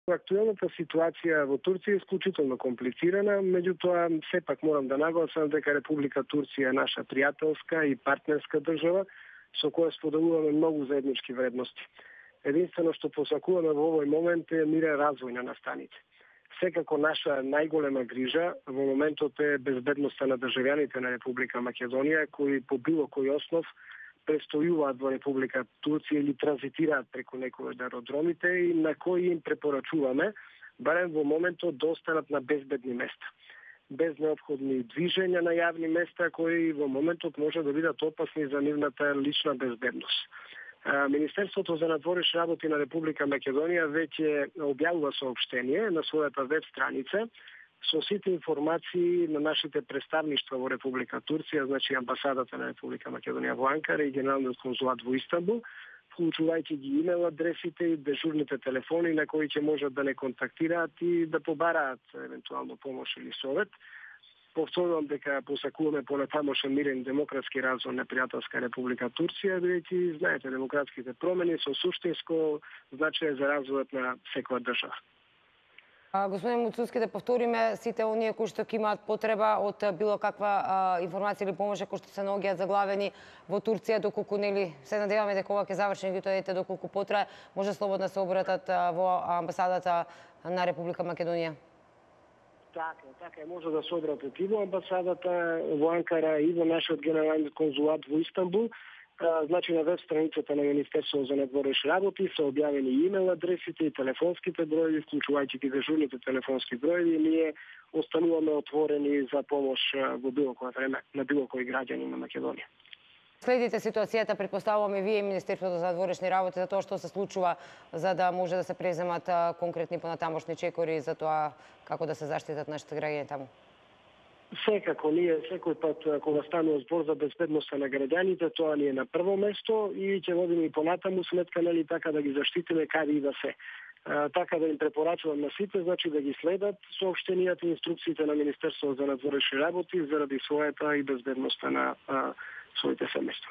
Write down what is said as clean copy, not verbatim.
Актуелната ситуација во Турција е исклучително комплицирана, меѓутоа сепак морам да нагласам дека Република Турција е наша пријателска и партнерска држава со која споделуваме многу заеднички вредности. Единствено што посакуваме во овој момент е мирен развој на настаните. Секако наша најголема грижа во моментот е безбедноста на државјаните на Република Македонија кои по било кој основ престојуваат во Република Турција или транзитираат преку некој од аеродромите и на кои им препорачуваме барем во моментот да останат на безбедни места, без неопходни движења на јавни места кои во моментот може да бидат опасни за нивната лична безбедност. Министерството за надворешни работи на Република Македонија веќе објавува соопштение на својата веб страница со сите информации на нашите представништва во Република Турција, значи амбасадата на Република Македонија во Анкара и Генералниот конзулат во Истанбул, вклучувајќи ги имейл адресите и дежурните телефони на кои ќе можат да не контактираат и да побараат евентуално помош или совет. Повторувам дека посакуваме понатамошен мирен демократски развој на пријателска Република Турција, бидејќи знаете демократските промени со суштинско значење за развојот на секоја држава. Господин Муцуски, да повториме сите оние кои што ќе имаат потреба од било каква информација или помош кои што се наоѓаат заглавени во Турција, доколку нели се надеваме дека ова ќе заврши ги тоа доколку потрае, може слободно се обратат во амбасадата на Република Македонија. Така е, може да се обратат и во амбасадата во Анкара и во нашиот генерален конзулат во Истанбул. Значи на веб страницата на Министерството за надворешни работи се објавени и имейл адресите и телефонските броеви, вклучувајќи ги дежурните телефонски броеви, и ние остануваме отворени за помош во било кое време на било кој граѓанин на Македонија. Следите ситуацијата, претпоставуваме вие и Министерството за надворешни работи за тоа што се случува, за да може да се преземат конкретни понатамошни чекори за тоа како да се заштитат нашите граѓани таму. Секако, ние секој пат кога станува збор за безбедноста на граѓаните, тоа ни е на прво место и ќе водиме и понатаму сметка, нели, така да ги заштитиме каде и да се. Така да им препорачувам на сите, значи да ги следат соопштенијата и инструкциите на Министерството за надворешни работи заради својата и безбедноста на своите семејства.